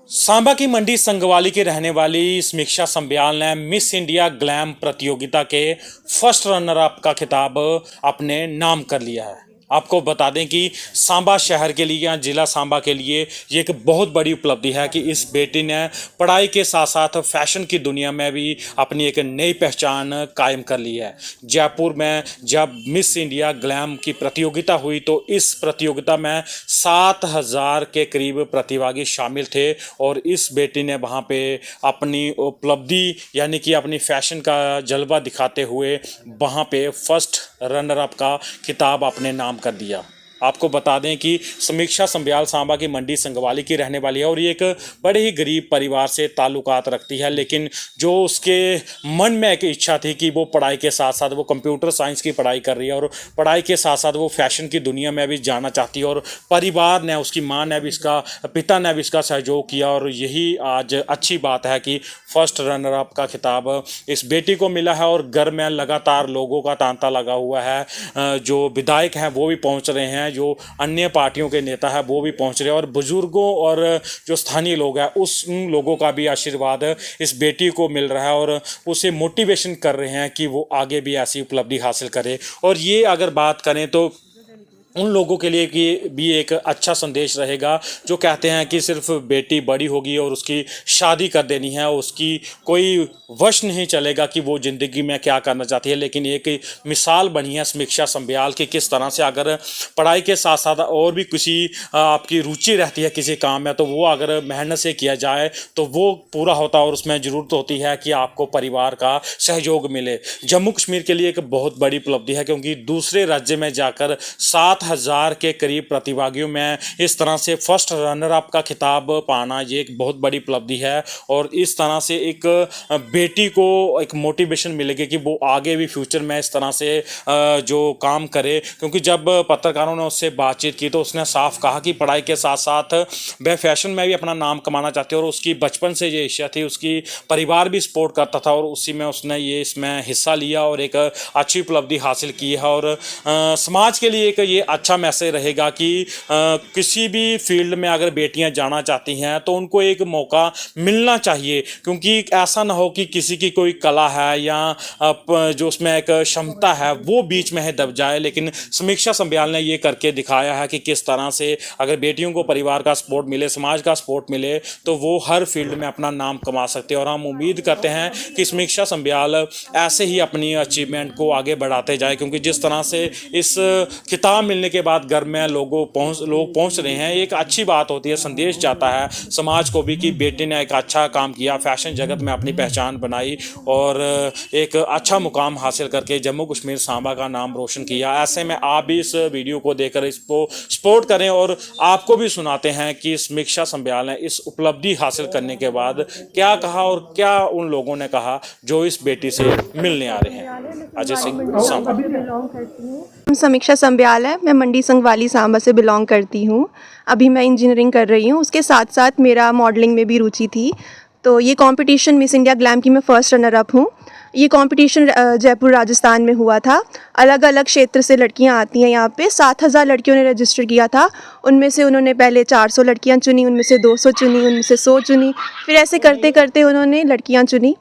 सांबा की मंडी संगवाली की रहने वाली समीक्षा संब्याल ने मिस इंडिया ग्लैम प्रतियोगिता के फर्स्ट रनर अप का खिताब अपने नाम कर लिया है। आपको बता दें कि सांबा शहर के लिए या जिला सांबा के लिए ये एक बहुत बड़ी उपलब्धि है कि इस बेटी ने पढ़ाई के साथ साथ फैशन की दुनिया में भी अपनी एक नई पहचान कायम कर ली है। जयपुर में जब मिस इंडिया ग्लैम की प्रतियोगिता हुई तो इस प्रतियोगिता में 7,000 के करीब प्रतिभागी शामिल थे और इस बेटी ने वहाँ पे अपनी उपलब्धि यानी कि अपनी फैशन का जलवा दिखाते हुए वहाँ पे फर्स्ट रनर अप का खिताब अपने नाम कर दिया। आपको बता दें कि समीक्षा संब्याल सांबा की मंडी संगवाली की रहने वाली है और ये एक बड़े ही गरीब परिवार से ताल्लुकात रखती है, लेकिन जो उसके मन में एक इच्छा थी कि वो पढ़ाई के साथ साथ वो कंप्यूटर साइंस की पढ़ाई कर रही है और पढ़ाई के साथ साथ वो फैशन की दुनिया में भी जाना चाहती है और परिवार ने, उसकी माँ ने भी, इसका पिता ने भी इसका सहयोग किया और यही आज अच्छी बात है कि फर्स्ट रनर अप का खिताब इस बेटी को मिला है। और घर में लगातार लोगों का तांता लगा हुआ है, जो विधायक हैं वो भी पहुंच रहे हैं, जो अन्य पार्टियों के नेता हैं वो भी पहुंच रहे हैं और बुजुर्गों और जो स्थानीय लोग हैं उन लोगों का भी आशीर्वाद इस बेटी को मिल रहा है और उसे मोटिवेशन कर रहे हैं कि वो आगे भी ऐसी उपलब्धि हासिल करे। और ये अगर बात करें तो उन लोगों के लिए कि भी एक अच्छा संदेश रहेगा जो कहते हैं कि सिर्फ बेटी बड़ी होगी और उसकी शादी कर देनी है, उसकी कोई वश नहीं चलेगा कि वो ज़िंदगी में क्या करना चाहती है। लेकिन एक मिसाल बनी है समीक्षा संब्याल की, किस तरह से अगर पढ़ाई के साथ साथ और भी किसी आपकी रुचि रहती है किसी काम में तो वो अगर मेहनत से किया जाए तो वो पूरा होता है और उसमें ज़रूरत होती है कि आपको परिवार का सहयोग मिले। जम्मू कश्मीर के लिए एक बहुत बड़ी उपलब्धि है क्योंकि दूसरे राज्य में जाकर 7,000 के करीब प्रतिभागियों में इस तरह से फर्स्ट रनर अप का खिताब पाना ये एक बहुत बड़ी उपलब्धि है और इस तरह से एक बेटी को एक मोटिवेशन मिलेगी कि वो आगे भी फ्यूचर में इस तरह से जो काम करे। क्योंकि जब पत्रकारों ने उससे बातचीत की तो उसने साफ कहा कि पढ़ाई के साथ साथ वह फैशन में भी अपना नाम कमाना चाहती है और उसकी बचपन से ये इच्छा थी, उसकी परिवार भी सपोर्ट करता था और उसी में उसने ये इसमें हिस्सा लिया और एक अच्छी उपलब्धि हासिल की है। और समाज के लिए एक ये अच्छा मैसेज रहेगा कि किसी भी फील्ड में अगर बेटियां जाना चाहती हैं तो उनको एक मौका मिलना चाहिए, क्योंकि ऐसा ना हो कि किसी की कोई कला है या जो उसमें एक क्षमता है वो बीच में है दब जाए। लेकिन समीक्षा संब्याल ने ये करके दिखाया है कि किस तरह से अगर बेटियों को परिवार का सपोर्ट मिले, समाज का सपोर्ट मिले तो वो हर फील्ड में अपना नाम कमा सकते हैं। और हम उम्मीद करते हैं कि समीक्षा संब्याल ऐसे ही अपनी अचीवमेंट को आगे बढ़ाते जाए, क्योंकि जिस तरह से इस किताब मिलने के बाद घर में लोग पहुंच रहे हैं, एक अच्छी बात होती है, संदेश जाता है समाज को भी कि बेटी ने एक अच्छा काम किया, फैशन जगत में अपनी पहचान बनाई और एक अच्छा मुकाम हासिल करके जम्मू कश्मीर सांबा का नाम रोशन किया। ऐसे में आप भी इस वीडियो को देखकर इसको सपोर्ट करें और आपको भी सुनाते हैं कि समीक्षा संब्याल ने इस उपलब्धि हासिल करने के बाद क्या कहा और क्या उन लोगों ने कहा जो इस बेटी से मिलने आ रहे हैं। अजय सिंह, सांबा। समीक्षा संब्याल है, मैं मंडी संगवाली सांबा से बिलोंग करती हूँ। अभी मैं इंजीनियरिंग कर रही हूँ, उसके साथ साथ मेरा मॉडलिंग में भी रुचि थी। तो ये कंपटीशन मिस इंडिया ग्लैम की मैं फ़र्स्ट रनर अप हूँ। ये कंपटीशन जयपुर राजस्थान में हुआ था। अलग अलग क्षेत्र से लड़कियाँ आती हैं यहाँ पे। 7,000 लड़कियों ने रजिस्टर किया था। उनमें से उन्होंने पहले 400 लड़कियाँ चुनी, उनमें से 200 चुनी, उनमें से 100 चुनी, फिर ऐसे करते करते उन्होंने लड़कियाँ चुनी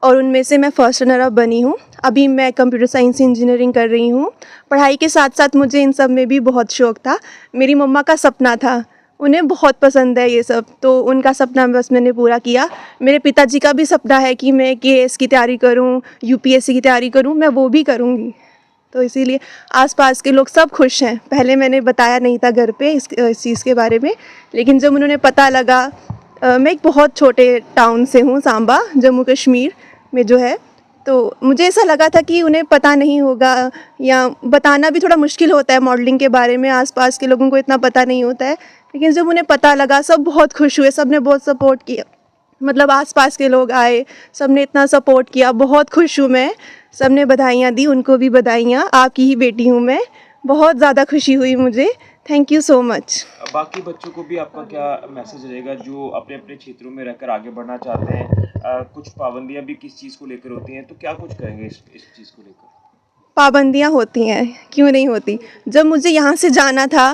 और उनमें से मैं फ़र्स्ट रनर अप बनी हूँ। अभी मैं कंप्यूटर साइंस इंजीनियरिंग कर रही हूँ। पढ़ाई के साथ साथ मुझे इन सब में भी बहुत शौक़ था। मेरी मम्मा का सपना था, उन्हें बहुत पसंद है ये सब, तो उनका सपना बस मैंने पूरा किया। मेरे पिताजी का भी सपना है कि मैं केएएस की तैयारी करूँ, यूपीएससी की तैयारी करूँ, मैं वो भी करूँगी। तो इसीलिए आसपास के लोग सब खुश हैं। पहले मैंने बताया नहीं था घर पे इस चीज़ के बारे में, लेकिन जब उन्होंने पता लगा, मैं एक बहुत छोटे टाउन से हूँ, सांबा जम्मू कश्मीर में जो है, तो मुझे ऐसा लगा था कि उन्हें पता नहीं होगा या बताना भी थोड़ा मुश्किल होता है मॉडलिंग के बारे में, आसपास के लोगों को इतना पता नहीं होता है। लेकिन जब उन्हें पता लगा सब बहुत खुश हुए, सब ने बहुत सपोर्ट किया। मतलब आसपास के लोग आए, सब ने इतना सपोर्ट किया, बहुत खुश हूँ मैं। सब ने बधाइयाँ दी, उनको भी बधाइयाँ, आपकी ही बेटी हूँ मैं। बहुत ज़्यादा खुशी हुई मुझे। Thank you so much. बाकी बच्चों को भी आपका क्या मैसेज रहेगा जो अपने अपने क्षेत्रों में रहकर आगे बढ़ना चाहते हैं? कुछ पाबंदियां भी किस चीज़ को लेकर होती हैं, तो क्या कुछ कहेंगे इस चीज़ को लेकर? पाबंदियाँ होती हैं, क्यों नहीं होती। जब मुझे यहाँ से जाना था,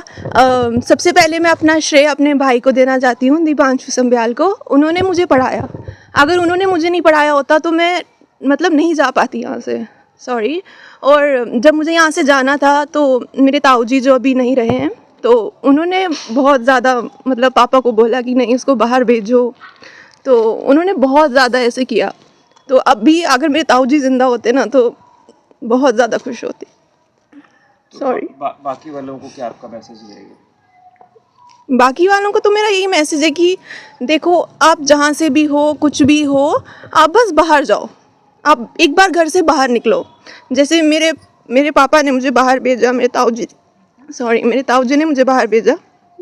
सबसे पहले मैं अपना श्रेय अपने भाई को देना चाहती हूँ, दीपांशु संब्याल को। उन्होंने मुझे पढ़ाया, अगर उन्होंने मुझे नहीं पढ़ाया होता तो मैं मतलब नहीं जा पाती यहाँ से, सॉरी। और जब मुझे यहाँ से जाना था तो मेरे ताऊ जी जो अभी नहीं रहे हैं, तो उन्होंने बहुत ज़्यादा मतलब पापा को बोला कि नहीं इसको बाहर भेजो, तो उन्होंने बहुत ज़्यादा ऐसे किया। तो अब भी अगर मेरे ताऊ जी ज़िंदा होते ना तो बहुत ज़्यादा खुश होती। सॉरी। बाकी वालों को क्या आपका मैसेज रहेगा? बाकी वालों को तो मेरा यही मैसेज है कि देखो, आप जहाँ से भी हो, कुछ भी हो, आप बस बाहर जाओ, आप एक बार घर से बाहर निकलो। जैसे मेरे पापा ने मुझे बाहर भेजा, मेरे ताऊ जी ने मुझे बाहर भेजा,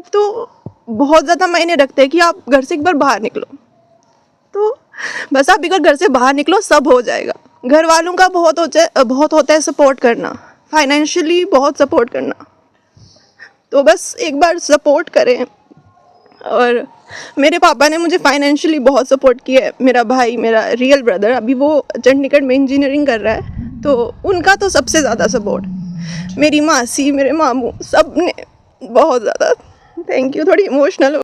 तो बहुत ज़्यादा मायने रखते हैं कि आप घर से एक बार बाहर निकलो। तो बस आप एक बार घर से बाहर निकलो, सब हो जाएगा। घर वालों का बहुत होता है सपोर्ट करना, फाइनेंशियली बहुत सपोर्ट करना, तो बस एक बार सपोर्ट करें। और मेरे पापा ने मुझे फाइनेंशियली बहुत सपोर्ट किया है। मेरा भाई, मेरा रियल ब्रदर, अभी वो चंडीगढ़ में इंजीनियरिंग कर रहा है, तो उनका तो सबसे ज़्यादा सपोर्ट। मेरी मासी, मेरे मामू, सब ने बहुत ज़्यादा। Thank you. थोड़ी इमोशनल